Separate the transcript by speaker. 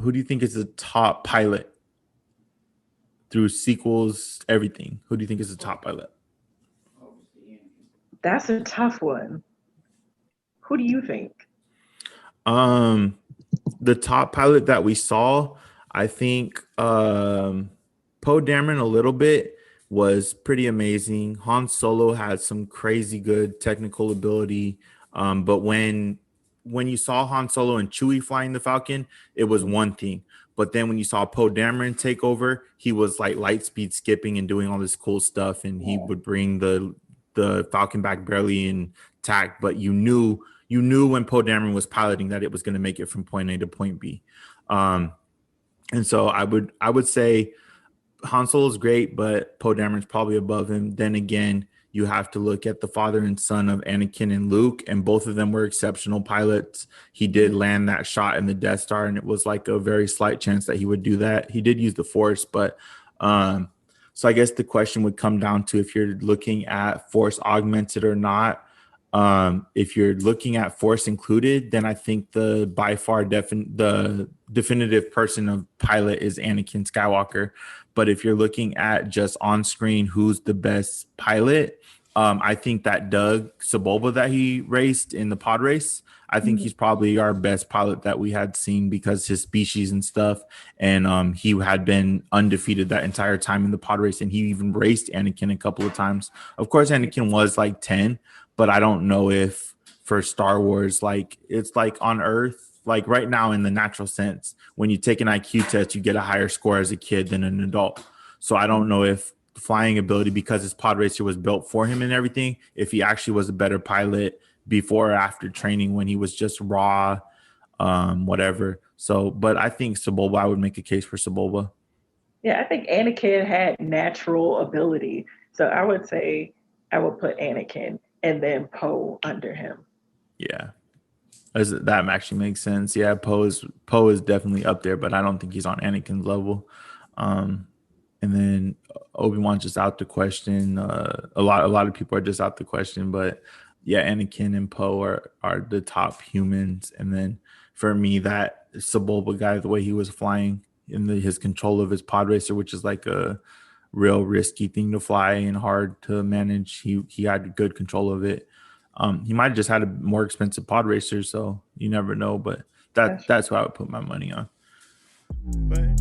Speaker 1: Who do you think is the top pilot through sequels, everything? Who do you think is the top pilot?
Speaker 2: That's a tough one. Who do you think?
Speaker 1: Um, the top pilot that we saw, I think Poe Dameron a little bit was pretty amazing. Han Solo had some crazy good technical ability. But when you saw Han Solo and Chewie flying the Falcon, it was one thing. But then when you saw Poe Dameron take over, he was like light speed skipping and doing all this cool stuff, and he would bring the Falcon back barely intact. But you knew when Poe Dameron was piloting that it was going to make it from point A to point B. Um, and so I would say Han Solo's great, but Poe Dameron's probably above him. Then again, you have to look at the father and son of Anakin and Luke, and both of them were exceptional pilots. He did land that shot in the Death Star, and it was like a very slight chance that he would do that. He did use the Force, but so I guess the question would come down to if you're looking at Force augmented or not. If you're looking at Force included, then I think the by far the definitive person of pilot is Anakin Skywalker. But if you're looking at just on screen, who's the best pilot? I think that Doug Sebulba that he raced in the pod race, I think he's probably our best pilot that we had seen because his species and stuff. And he had been undefeated that entire time in the pod race. And he even raced Anakin a couple of times. Of course, Anakin was like 10, but I don't know if for Star Wars, like it's like on Earth, like right now in the natural sense, when you take an IQ test, you get a higher score as a kid than an adult. So I don't know if flying ability, because his pod racer was built for him and everything, if he actually was a better pilot before or after training when he was just raw, whatever. So, but I think Sebulba, I would make a case for Sebulba.
Speaker 2: Yeah, I think Anakin had natural ability. So I would say I would put Anakin and then Poe under him.
Speaker 1: Yeah. That actually makes sense. Yeah, Poe is definitely up there, but I don't think he's on Anakin's level. And then Obi-Wan just out the question. A lot of people are just out the question, but yeah, Anakin and Poe are the top humans. And then for me, that Sebulba guy, the way he was flying in his control of his pod racer, which is like a real risky thing to fly and hard to manage. He had good control of it. He might have just had a more expensive pod racer, so you never know. But that's what I would put my money on. But